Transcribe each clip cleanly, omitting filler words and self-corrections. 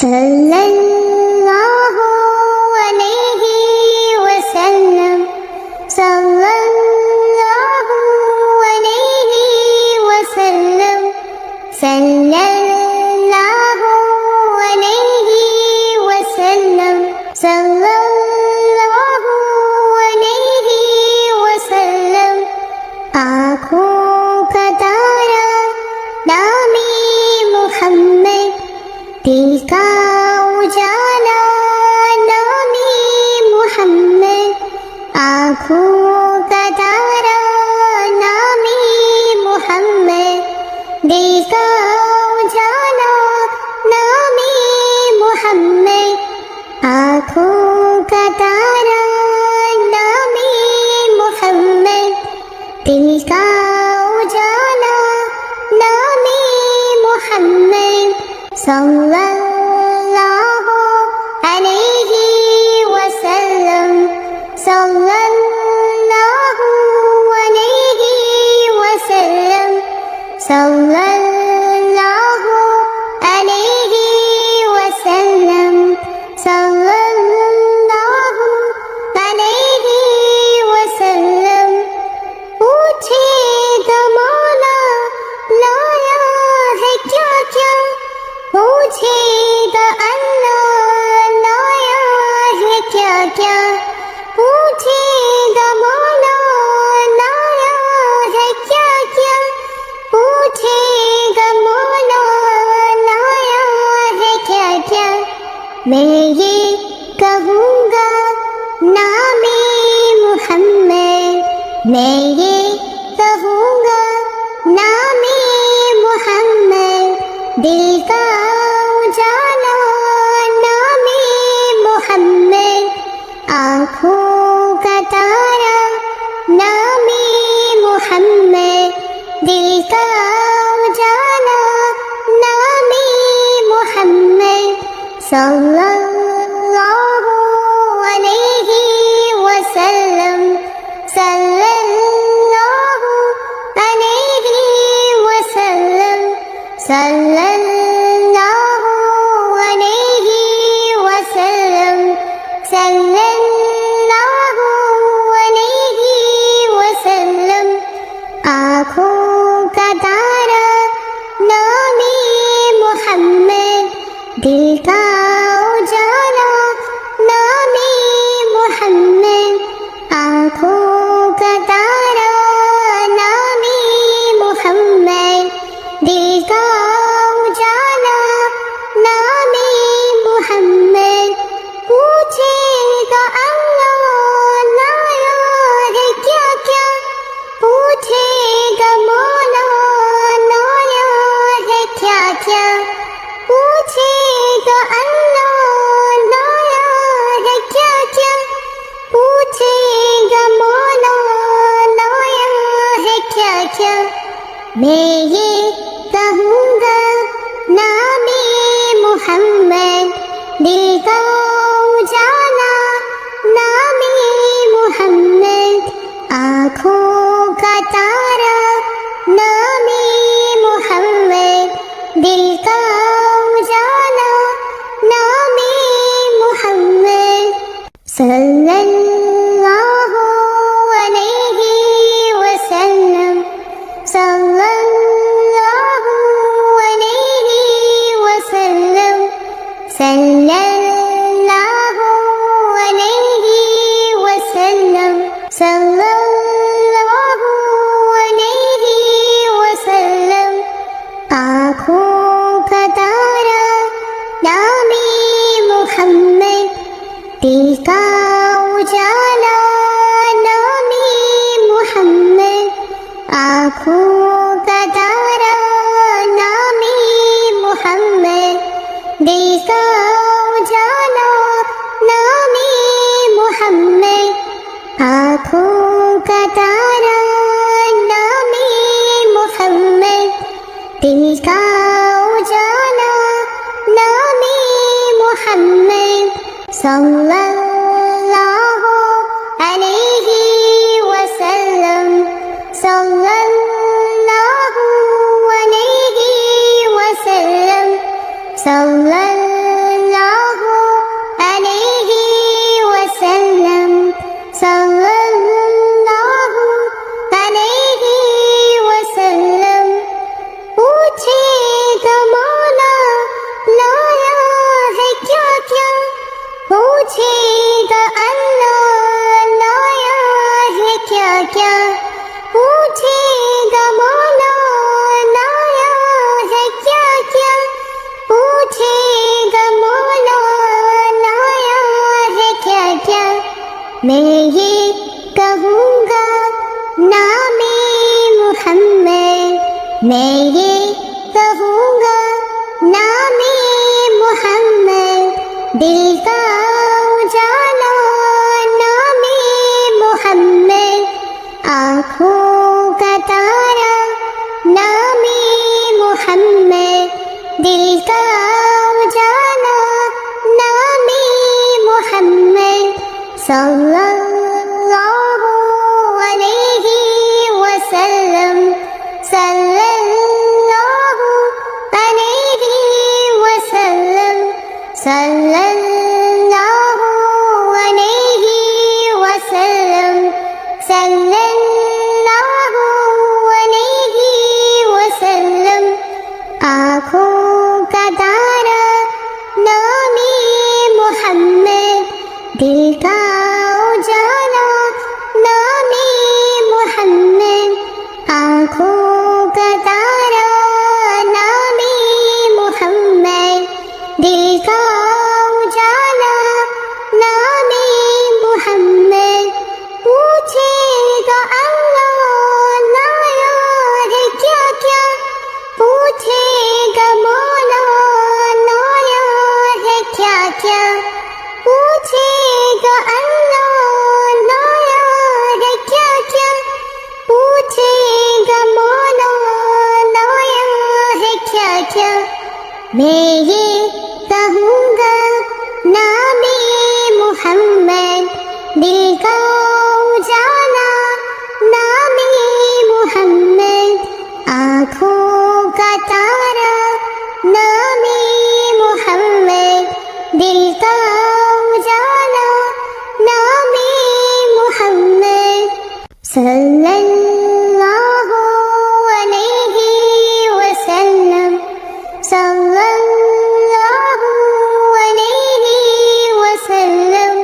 സല്ലല്ലാഹു അലൈഹി വസല്ലം സല്ലല്ലാഹു അലൈഹി വസല്ലം സല്ലല്ലാഹു അലൈഹി വസല്ലം സല്ലല്ലാഹു അലൈഹി വസല്ലം आँखों का तारा नामी मुहम्मद दिल का उजाला नामी मुहम्मद आँखों का तारा नामी मुहम्मद दिल का उजाला नामी मुहम्मद आँखों का तारा नामी मुहम्मद दिल का उजाला नामी मुहम्मद सल्लल्लाहु अलैहि वसल्लम सल्लल्लाहु अलैहि वसल्लम सल्लल्लाहु अलैहि वसल्लम सल्लल्लाहु अलैहि वसल्लम पूछेगा मौला लाया है क्या क्या पूछेगा अल्लाह लाया है क्या क्या पूछेगा मौला लाया है क्या क्या पूछेगा मौला लाया है क्या क्या मैं ये कहूँगा नामे मुहम्मद मैं ये कहूँगा नामे मुहम्मद दिल का उजाला नामे मुहम्मद आँखों का तारा नामे मुहम्मद दिल का उजाला नामे मुहम्मद सल्लल्लाहु अलैहि वसल्लम सल्लल्लाहु अलैहि वसल्लम सल्लल्लाहु अलैहि वसल्लम सल्लल्लाहु अलैहि वसल्लम आँखों का तारा नामे मुहम्मद दिल का उजाला नामे मुहम्मद आँखों का तारा नामे मुहम्मद दिल का उजाला नामे मुहम्मद पूछेगा अल्लाह लाया है क्या क्या पूछेगा मौला लाया है क्या क्या पूछेगा अल्लाह लाया है क्या क्या पूछेगा मौला लाया है क्या क्या मैं ये कहूँगा नामे मुहम्मद दिल का उजाला नामे मुहम्मद आँखों का तारा नामे मुहम्मद दिल का उजाला नामे मुहम्मद सल्लल्लाहु अलैहि वसल्लम सल्लल्लाहु अलैहि वसल्लम सल्लल्लाहु अलैहि वसल्लम सल्लल्लाहु अलैहि वसल्लम आँखों का तारा नामे मुहम्मद दिल का उजाला नामे मुहम्मद आँखों का तारा नामे मुहम्मद दिल का उजाला नामे मुहम्मद आँखों का तारा नामे मुहम्मद दिल का उजाला नामे मुहम्मद सल्लल्लाहु अलैहि वसल्लम सल्लल्लाहु अलैहि वसल्लम सल्लल्लाहु मैं ये कहूँगा नामे मोहम्मद, मैं ये कहूँगा नामे मोहम्मद, दिल का उजाला नामे मोहम्मद, आँखों का तारा नामे मोहम्मद, दिल का उजाला नामे मोहम्मद, सल्लल्लाहु अलैहि वसल्लम, सल्लल्लाहु अलैहि वसल्लम, सल्लल्लाहु अलैहि वसल्लम, सल्लल्लाहु अलैहि वसल्लम, आँखों का तारा नामे मोहम्मद, दिल का उजाला नामे मोहम्मद, आँखों का तारा नामे मोहम्मद, दिल का उजाला नामे मोहम्मद, पूछेगा अल्लाह लाया है क्या क्या, पूछेगा मौला लाया है क्या क्या, पूछेगा अल्लाह लाया है क्या क्या, पूछेगा मौला लाया है क्या क्या, मैं ये कहूँगा नामे मोहम्मद, दिल का उजाला नामे मोहम्मद, आँखों का तारा नामे मोहम्मद, दिल का उजाला नामे मोहम्मद, सल्लल्लाहु अलैहि वसल्लम, सल्लल्लाहु अलैहि वसल्लम,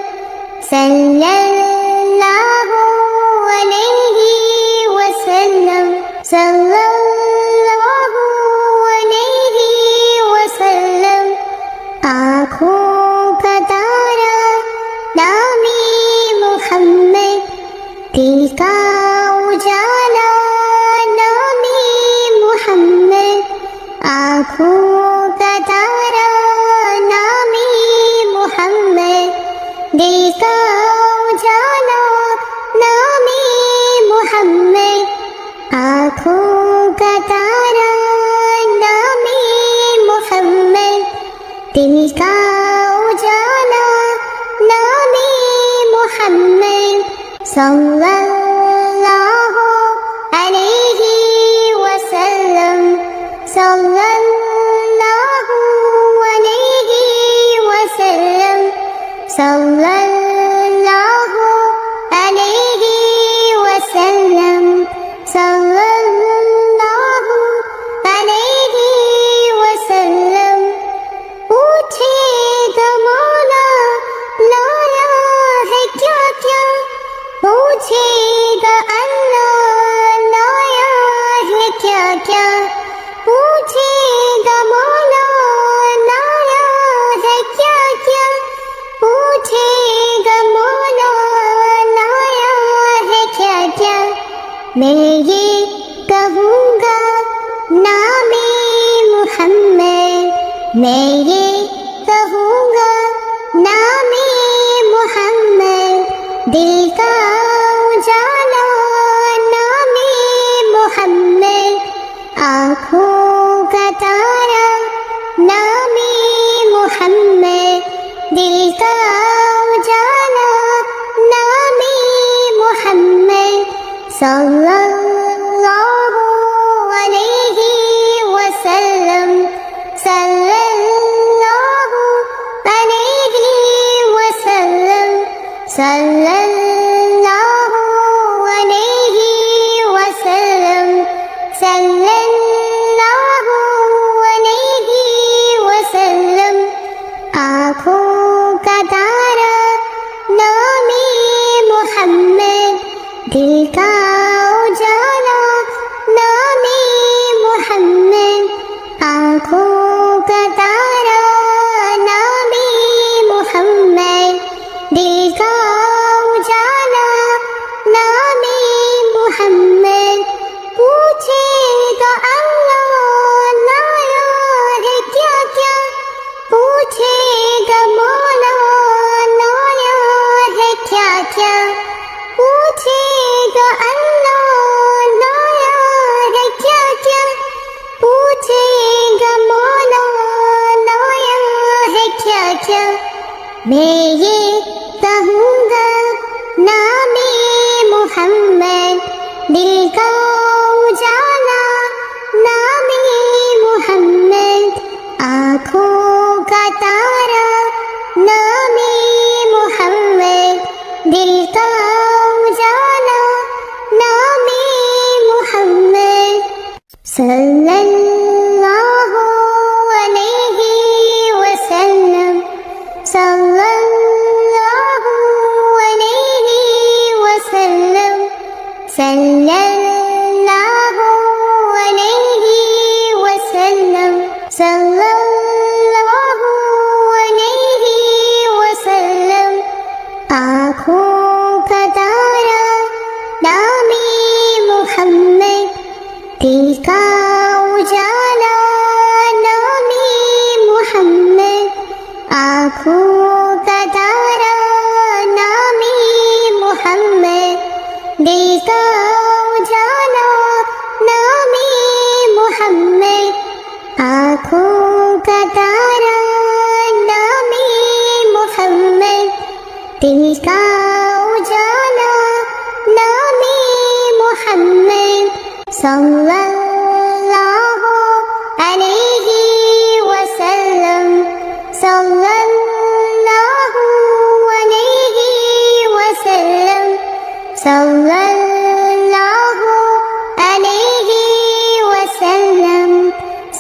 सल्लल्लाहु अलैहि वसल्लम, सल्लल्लाहु अलैहि वसल्लम, आँखों का तारा नामे मोहम्मद, दिल का उजाला नामे मोहम्मद, आँखों का तारा नामे मोहम्मद, दिल का उजाला नामे मोहम्मद, आँखों का तारा नामे मोहम्मद, दिल का उजाला नामे मोहम्मद, सल्लल्लाहु अलैहि वसल्लम, सल्लल्लाहु अलैहि वसल्लम, सल्लल्लाहु अलैहि वसल्लम, सल्लल्लाहु अलैहि वसल्लम, पूछेगा मौला लाया है क्या क्या, पूछेगा अल्लाह लाया है क्या क्या, पूछेगा मौला लाया है क्या क्या, पूछेगा मौला लाया है क्या क्या, मैं ये कहूँगा नामे मोहम्मद, मैं ये कहूँगा नामे मोहम्मद, दिल का उजाला नामे मोहम्मद, आँखों का तारा नामे मोहम्मद, दिल का उजाला नामे मोहम्मद, सल्लल्लाहु अलैहि वसल्लम, सल्लल्लाहु अलैहि वसल्लम, सल्लल्लाहु अलैहि वसल्लम, सल्लल्लाहु अलैहि वसल्लम, आँखों का तारा नामे मोहम्मद, दिल का उजाला नामे मोहम्मद, आँखों का तारा नामे मोहम्मद, दिल का उजाला पूछेगा मौला लाया है क्या क्या, पूछेगा अल्लाह लाया है क्या क्या, पूछेगा मौला लाया है क्या क्या। मैं ये कहूँगा नामे मोहम्मद, दिल का उजाला नामे मोहम्मद, आँखों का तारा नामे मोहम्मद, दिल का उजाला नामे मोहम्मद। सल्लल्लाहु अलैहि वसल्लम, सल्लल्लाहु अलैहि वसल्लम, सल्लल्लाहु अलैहि वसल्लम, सल्लल्लाहु अलैहि वसल्लम। आँखों का तारा नामे मोहम्मद, दिल का उजाला नामे मोहम्मद, आँखों का तारा नामे मोहम्मद, दिल का उजाला नामे मोहम्मद, आँखों का तारा नामे मोहम्मद, दिल का उजाला नामे मोहम्मद। सल्लल्लाहु अलैहि वसल्लम, सल्लल्लाहु अलैहि वसल्लम, सल्लल्लाहु अलैहि वसल्लम,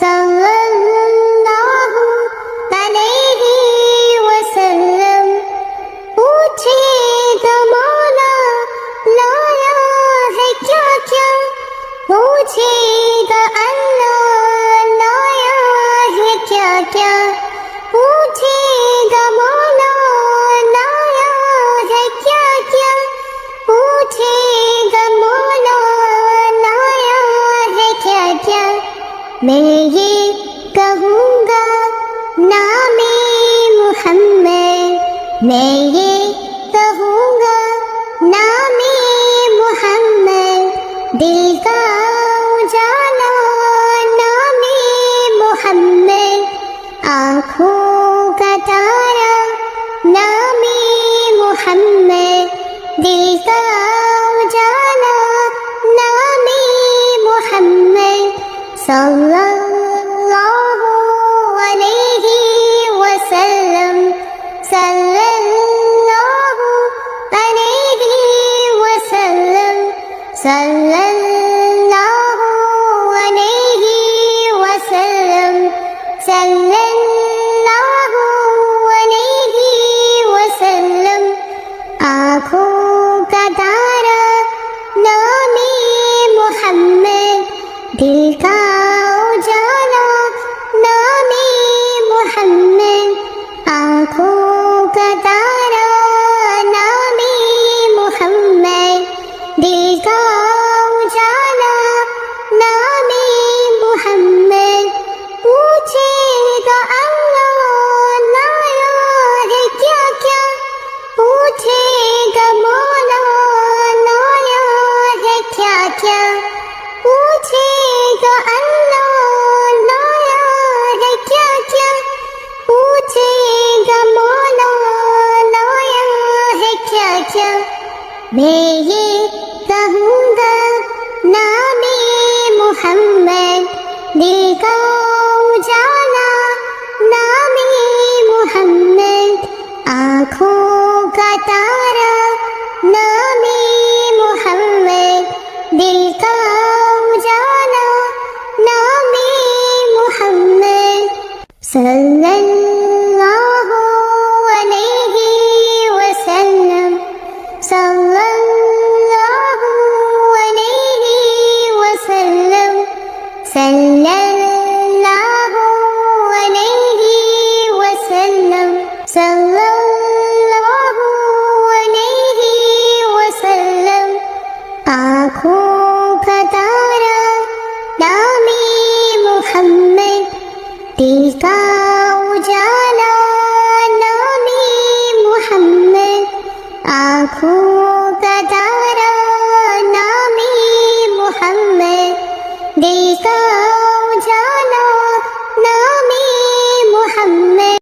सल्लल्लाहु अलैहि वसल्लम। पूछेगा मौला लाया है क्या क्या, पूछेगा अल्लाह लाया है क्या क्या, पूछेगा मौला लाया है क्या क्या, पूछेगा मौला लाया है क्या क्या। मैं ये कहूँगा नामे मोहम्मद, मैं ये कहूँगा नामे मोहम्मद, दिल का उजाला नामे मोहम्मद, आँखों का तारा नामे मोहम्मद, दिल का उजाला नामे मोहम्मद। सल्लल्लाहु अलैहि वसल्लम, सल्लल्लाहु अलैहि वसल्लम, सल्लल्लाहु अलैहि वसल्लम, सल्लल्लाहु अलैहि वसल्लम। आँखों का तारा नामे मोहम्मद, दिल का उजाला नामे मोहम्मद, आँखों का तारा नामे मोहम्मद, दिल का उजाला नामे मोहम्मद। पूछेगा अल्लाह लाया है क्या क्या, पूछेगा मौला लाया है क्या क्या, पूछेगा अल्लाह लाया है क्या क्या, पूछेगा मौला लाया है क्या क्या। मैं ये कहूँगा नामे मोहम्मद, दिल का उजाला नामे मोहम्मद, आँखों का तारा नामे मोहम्मद, दिल का उजाला नामे मोहम्मद। सल्लल्लाहु